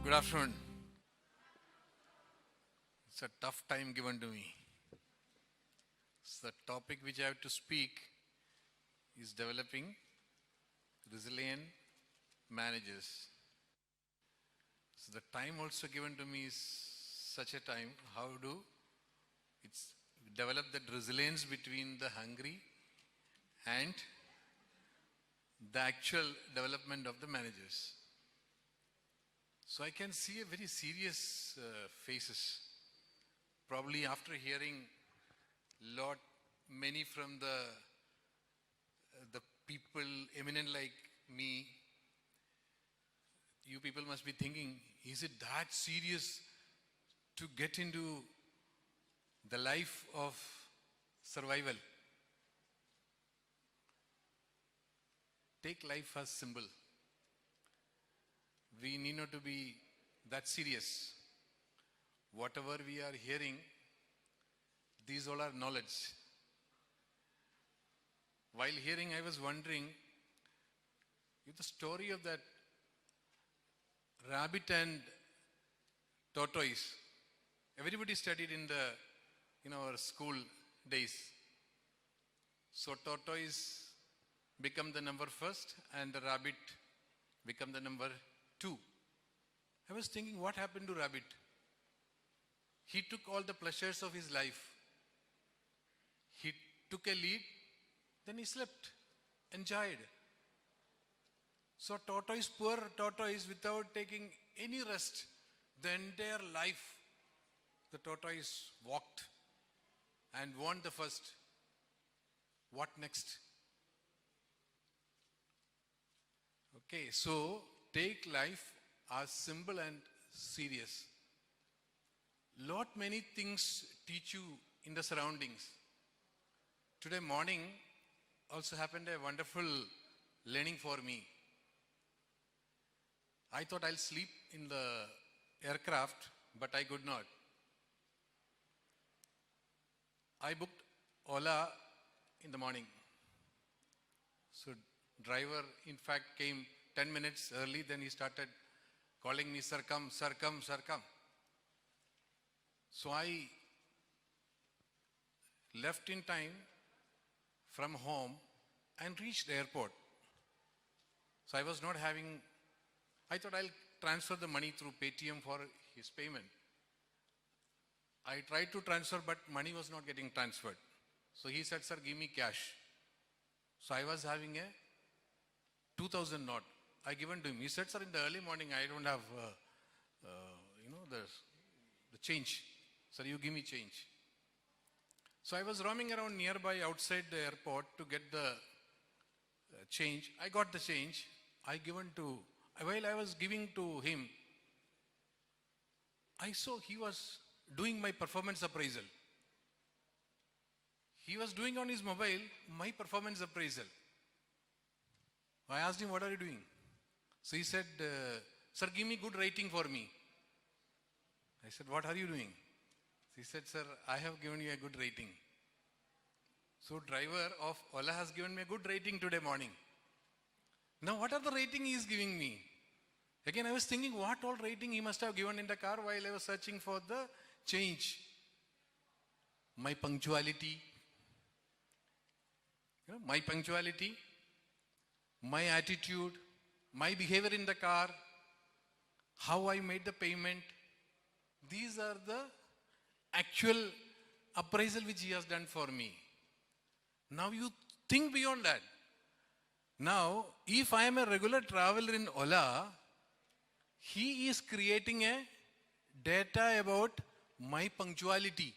Good afternoon. It's a tough time given to me. So the topic which I have to speak is developing resilient managers. So the time also given to me is such a time how to develop that resilience between the hungry and the actual development of the managers. So I can see a very serious faces. Probably after hearing many from the people eminent like me, you people must be thinking, is it that serious to get into the life of survival? Take life as simple. We need not to be that serious. Whatever we are hearing, these all are knowledge. While hearing, I was wondering if the story of that rabbit and tortoise. Everybody studied in our school days. So tortoise become the number first and the rabbit become the number 2. I was thinking, what happened to rabbit? He took all the pleasures of his life. He took a lead, then he slept, enjoyed. So poor tortoise, without taking any rest, the entire life, the tortoise walked and won the first. What next? Okay, so take life as simple and serious. Many things teach you in the surroundings. Today morning also happened a wonderful learning for me. I thought I'll sleep in the aircraft, but I could not. I booked Ola in the morning. So driver in fact came 10 minutes early, then he started calling me, sir come, sir come, sir come. So I left in time from home and reached the airport. So I was not having, I thought I'll transfer the money through Paytm for his payment. I tried to transfer, but money was not getting transferred. So he said, sir, give me cash. So I was having a 2000 note. I given to him. He said, sir, in the early morning, I don't have, the change. Sir, you give me change. So I was roaming around nearby outside the airport to get the change. I got the change. While I was giving to him, I saw he was doing my performance appraisal. He was doing on his mobile my performance appraisal. I asked him, what are you doing? So he said, sir, give me good rating for me. I said, what are you doing? He said, sir, I have given you a good rating. So driver of Ola has given me a good rating today morning. Now what are the rating he is giving me? Again, I was thinking, what all rating he must have given in the car while I was searching for the change. My punctuality. My punctuality, my attitude, my behavior in the car, how I made the payment. These are the actual appraisal which he has done for me. Now you think beyond that. Now, if I am a regular traveler in Ola, he is creating a data about my punctuality.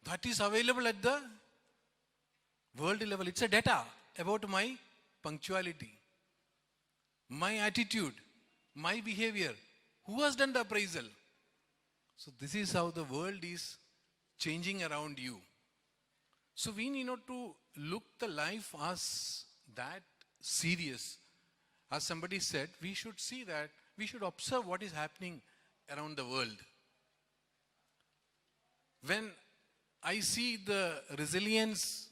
That is available at the world level. It's a data about my punctuality, my attitude, my behavior. Who has done the appraisal? So this is how the world is changing around you. So we need not to look the life as that serious. As somebody said, we should see that, we should observe what is happening around the world. When I see the resilience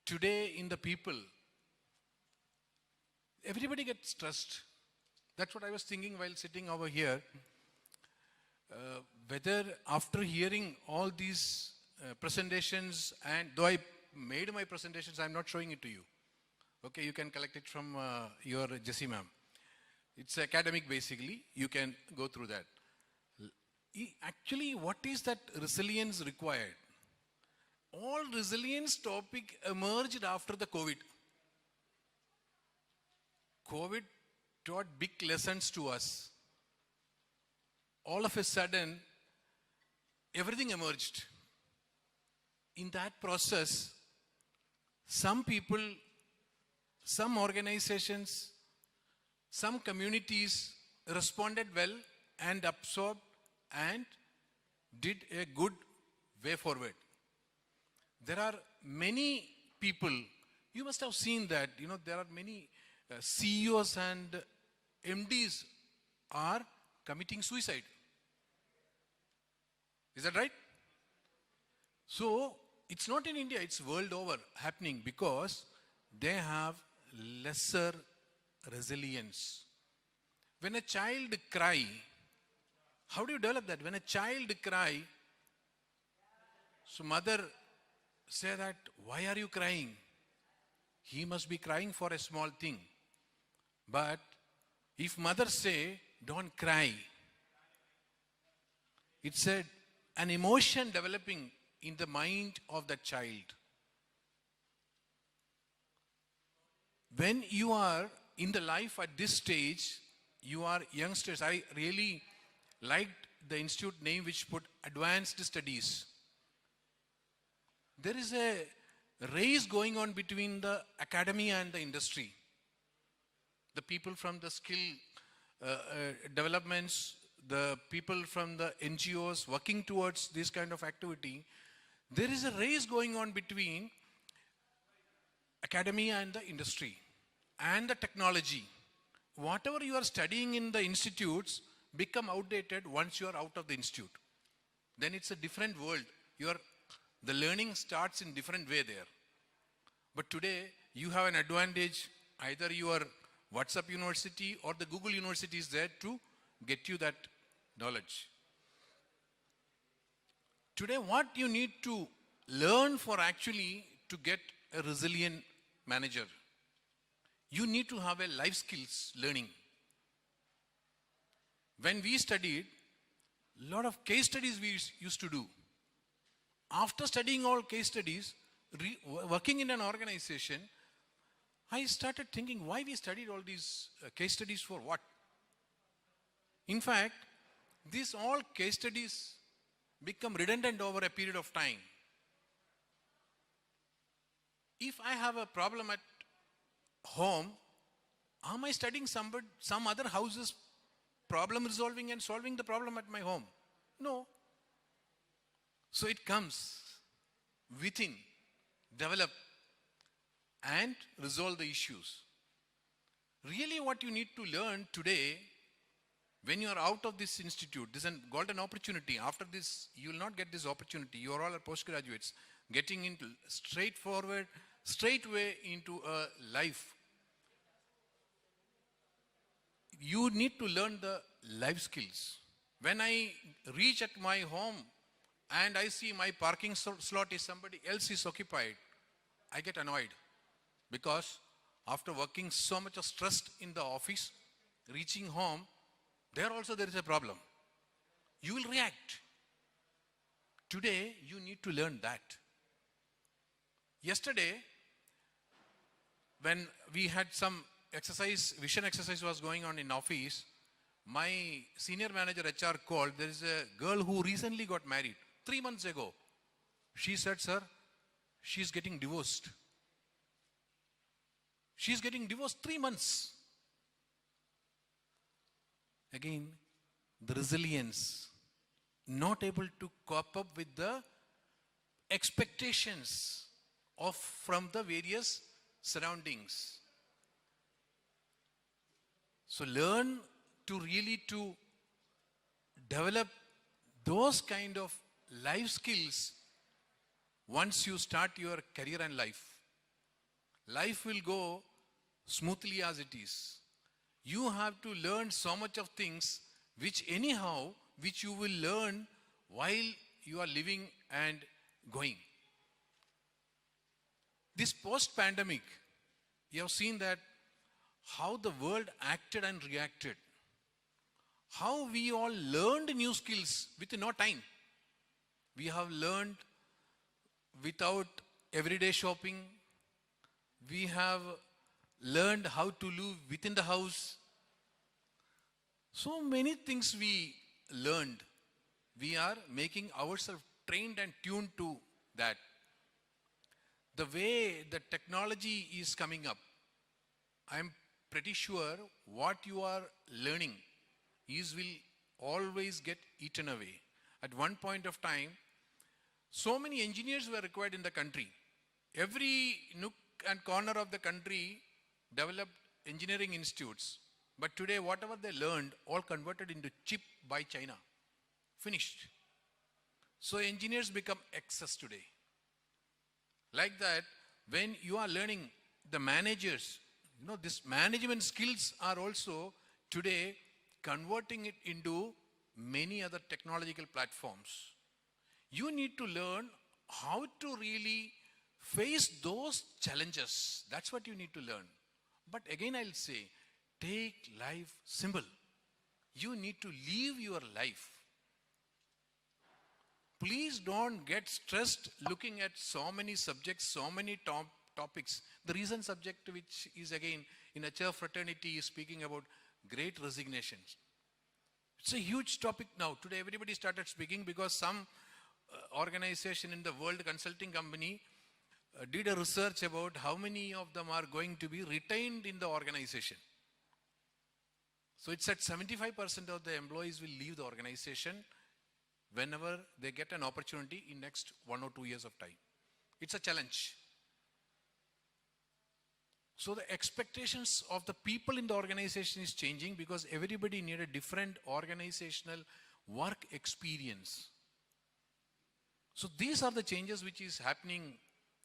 today in the people, everybody gets stressed. That's what I was thinking while sitting over here. Whether after hearing all these presentations, and though I made my presentations, I'm not showing it to you. Okay, you can collect it from your Jessie ma'am. It's academic basically. You can go through that. Actually, what is that resilience required? All resilience topic emerged after the COVID. COVID taught big lessons to us. All of a sudden, everything emerged. In that process, some people, some organizations, some communities responded well and absorbed and did a good way forward. There are many people, you must have seen that, there are many CEOs and MDs are committing suicide. Is that right? So, it's not in India, it's world over happening because they have lesser resilience. When a child cry, how do you develop that? When a child cry, so mother say that, why are you crying? He must be crying for a small thing. But if mother say, don't cry, it's an emotion developing in the mind of the child. When you are in the life at this stage, you are youngsters. I really liked the institute name which put advanced studies. There is a race going on between the academy and the industry. The people from the skill developments, the people from the NGOs working towards this kind of activity, there is a race going on between academy and the industry and the technology. Whatever you are studying in the institutes become outdated once you are out of the institute. Then it's a different world. The learning starts in different way there. But today you have an advantage. Either your WhatsApp University or the Google University is there to get you that knowledge. Today what you need to learn for actually to get a resilient manager, you need to have a life skills learning. When we studied, a lot of case studies we used to do. After studying all case studies, working in an organization, I started thinking why we studied all these case studies for what? In fact, these all case studies become redundant over a period of time. If I have a problem at home, am I studying some other house's problem resolving and solving the problem at my home? No. So it comes within, develop and resolve the issues. Really what you need to learn today, when you are out of this institute, this is a golden opportunity. After this, you will not get this opportunity. You are all postgraduates, getting into straightway into a life. You need to learn the life skills. When I reach at my home and I see my parking slot is somebody else is occupied, I get annoyed. Because after working so much of stress in the office, reaching home, there is a problem. You will react. Today, you need to learn that. Yesterday, when we had some exercise, vision exercise was going on in office, my senior manager HR called. There is a girl who recently got married 3 months ago. She said, sir, she's getting divorced. She's getting divorced 3 months. Again, the resilience, not able to cope up with the expectations from the various surroundings. So learn to really to develop those kind of life skills once you start your career and life. Life will go smoothly as it is. You have to learn so much of things which you will learn while you are living and going. This post-pandemic, you have seen that how the world acted and reacted. How we all learned new skills within no time. We have learned without everyday shopping. We have learned how to live within the house. So many things we learned. We are making ourselves trained and tuned to that. The way the technology is coming up, I am pretty sure what you are learning will always get eaten away. At one point of time, so many engineers were required in the country. Every nook and corner of the country developed engineering institutes. But today, whatever they learned, all converted into chip by China. Finished. So engineers become excess today. Like that, when you are learning the managers, this management skills are also today converting it into many other technological platforms. You need to learn how to really face those challenges. That's what you need to learn. But again, I'll say, take life simple. You need to live your life. Please don't get stressed looking at so many subjects, so many topics. The recent subject, which is again in HR fraternity, is speaking about great resignations. It's a huge topic now. Today everybody started speaking because some organization in the world, consulting company, did a research about how many of them are going to be retained in the organization. So it said 75% of the employees will leave the organization whenever they get an opportunity in next 1 or 2 years of time. It's a challenge. So the expectations of the people in the organization is changing because everybody need a different organizational work experience. So these are the changes which is happening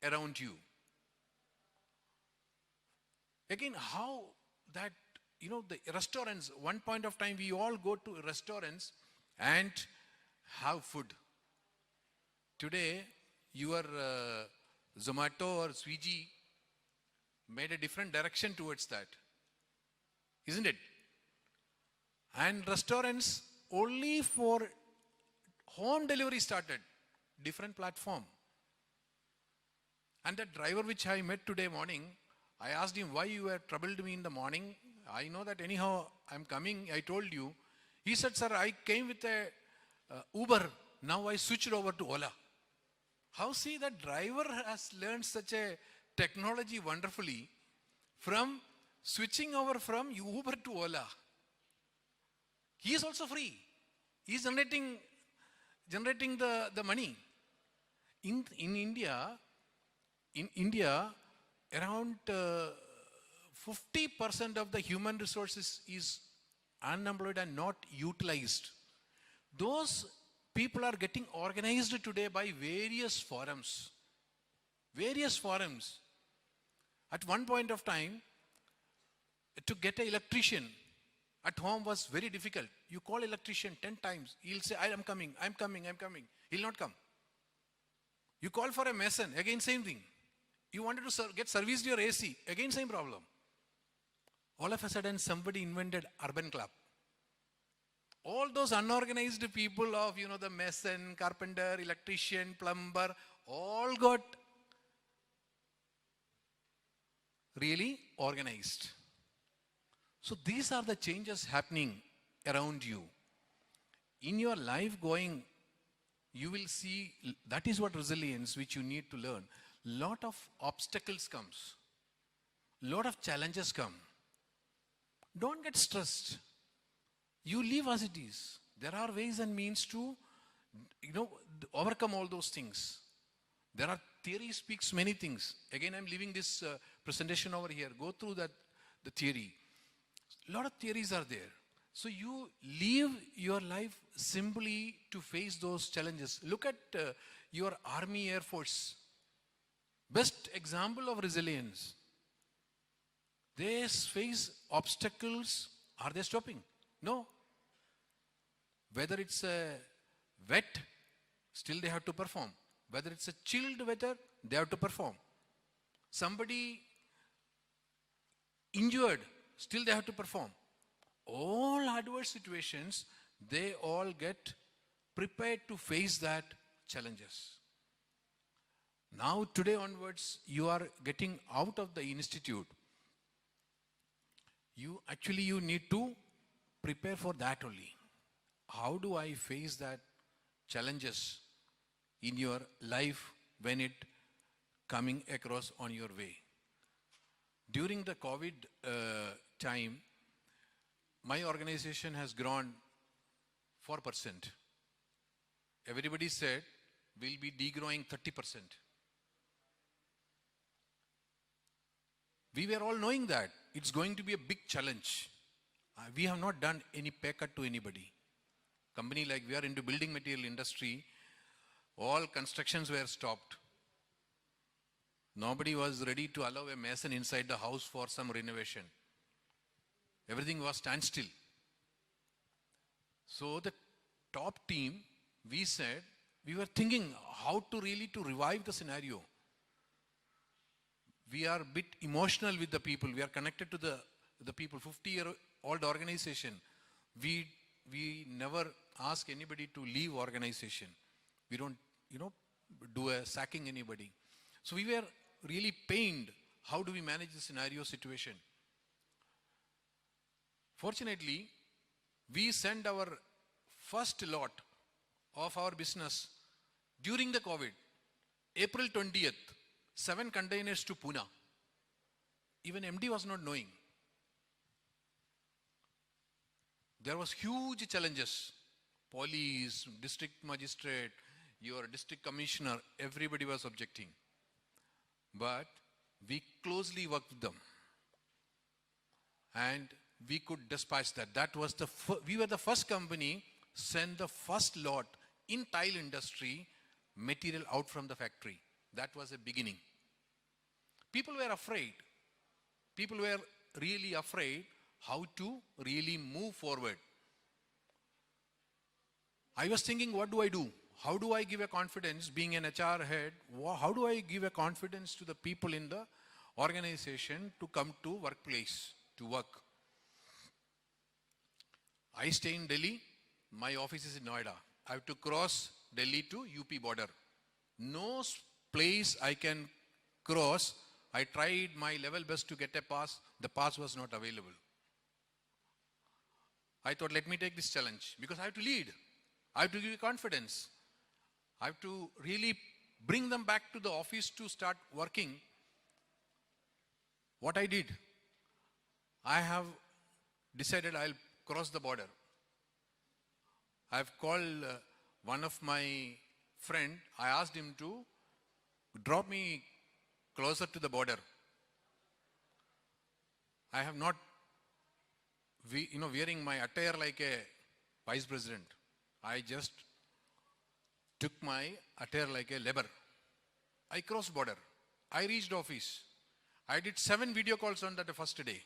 around you. Again, how that, the restaurants, one point of time we all go to restaurants and have food. Today, your Zomato or Swiggy made a different direction towards that. Isn't it? And restaurants only for home delivery started. Different platform. And that driver which I met today morning, I asked him why you were troubled me in the morning. I know that anyhow I'm coming, I told you. He said, sir, I came with a Uber. Now I switched over to Ola. How see that driver has learned such a technology wonderfully from switching over from Uber to Ola. He is also free. He is generating the money. In India, around 50% of the human resources is unemployed and not utilized. Those people are getting organized today by various forums. Various forums. At one point of time, to get an electrician at home was very difficult. You call electrician 10 times. He'll say, I am coming, I'm coming. He'll not come. You call for a mason, again same thing. You wanted to get serviced your AC, again same problem. All of a sudden somebody invented urban club. All those unorganized people of, the mason, carpenter, electrician, plumber, all got really organized. So these are the changes happening around you. In your life going, you will see that is what resilience which you need to learn. Lot of obstacles comes. Lot of challenges come. Don't get stressed. You live as it is. There are ways and means to, overcome all those things. There are theory speaks many things. Again, I'm leaving this presentation over here. Go through the theory. A lot of theories are there. So you live your life simply to face those challenges. Look at your Army, Air Force. Best example of resilience. They face obstacles. Are they stopping? No. Whether it's a wet, still they have to perform. Whether it's a chilled weather, they have to perform. Somebody injured, still they have to perform. All adverse situations, they all get prepared to face that challenges. Now, today onwards, you are getting out of the institute. You need to prepare for that only. How do I face that challenges in your life when it coming across on your way? During the COVID time, my organization has grown 4%. Everybody said we'll be degrowing 30%. We were all knowing that it's going to be a big challenge. We have not done any pay cut to anybody. Company like we are into building material industry, all constructions were stopped. Nobody was ready to allow a mason inside the house for some renovation. Everything was standstill. So the top team, we said, we were thinking how to really to revive the scenario. We are a bit emotional with the people. We are connected to the people. 50-year-old organization. We never ask anybody to leave organization. We don't, do a sacking anybody. So we were really pained. How do we manage the scenario situation? Fortunately, we sent our first lot of our business during the COVID, April 20th, 7 containers to Pune. Even MD was not knowing. There was huge challenges. Police, district magistrate, your district commissioner, everybody was objecting. But we closely worked with them. And we could dispatch that. We were the first company send the first lot in tile industry material out from the factory. That was a beginning. People were afraid. People were really afraid how to really move forward. I was thinking, what do I do? How do I give a confidence, being an HR head, how do I give a confidence to the people in the organization to come to workplace, to work? I stay in Delhi. My office is in Noida. I have to cross Delhi to UP border. No place I can cross. I tried my level best to get a pass. The pass was not available. I thought, let me take this challenge because I have to lead. I have to give you confidence. I have to really bring them back to the office to start working. What I did, I have decided I'll cross the border. I've called one of my friend. I asked him to drop me closer to the border. I have not, wearing my attire like a vice president. I just took my attire like a labor. I crossed border. I reached office. I did 7 video calls on that first day.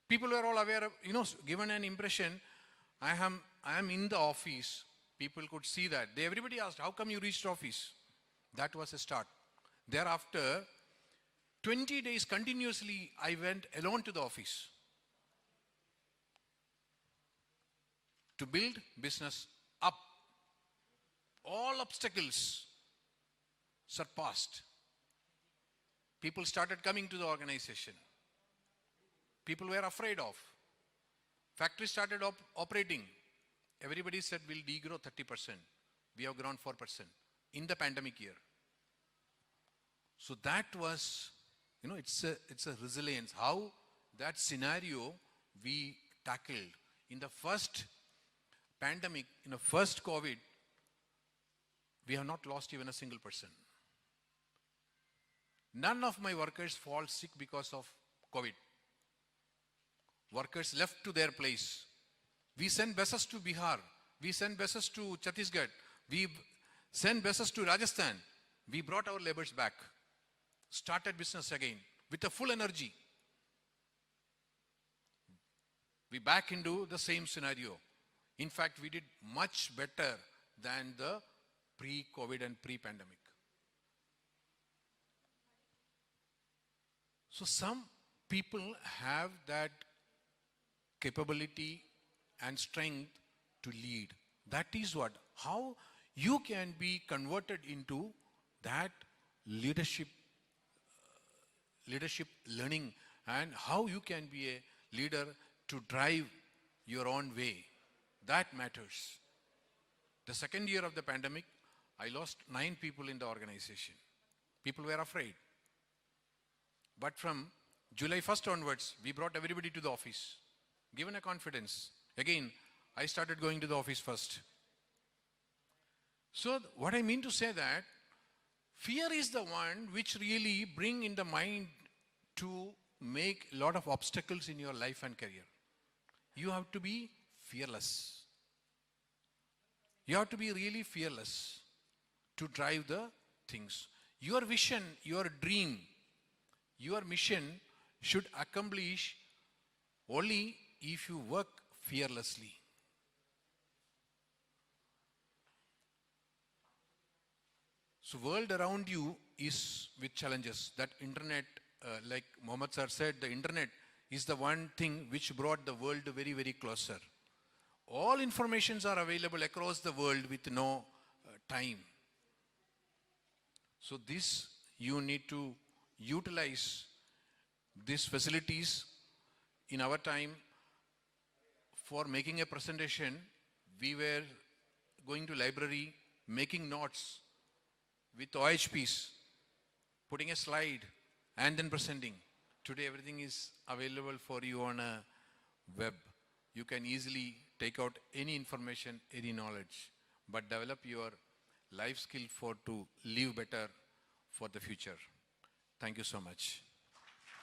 People were all aware of, given an impression, I am in the office. People could see that. Everybody asked, how come you reached office? That was a start. Thereafter, 20 days continuously, I went alone to the office to build business up. All obstacles surpassed. People started coming to the organization. People were afraid of. Factory started operating. Everybody said we'll degrow 30%. We have grown 4% in the pandemic year. So that was, it's a resilience. How that scenario we tackled. In the first pandemic, in the first COVID, we have not lost even a single person. None of my workers fall sick because of COVID. Workers left to their place. We sent buses to Bihar. We sent buses to Chhattisgarh. We sent buses to Rajasthan. We brought our laborers back. Started business again with a full energy. We back into the same scenario. In fact, we did much better than the pre-COVID and pre-pandemic. So some people have that capability and strength to lead. That is what, how you can be converted into that leadership learning, and how you can be a leader to drive your own way. That matters. The second year of the pandemic, I lost 9 people in the organization. People were afraid. But from July 1st onwards, we brought everybody to the office, given a confidence. Again, I started going to the office first. So what I mean to say that, fear is the one which really bring in the mind to make a lot of obstacles in your life and career. You have to be fearless. You have to be really fearless to drive the things. Your vision, your dream, your mission should accomplish only if you work fearlessly. So world around you is with challenges. That internet, like Mohammed sir said, the internet is the one thing which brought the world very, very closer. All informations are available across the world with no time. So this, you need to utilize these facilities. In our time, for making a presentation, we were going to library, making notes with OHPs, putting a slide and then presenting. Today everything is available for you on a web. You can easily take out any information, any knowledge, but develop your life skill to live better for the future. Thank you so much.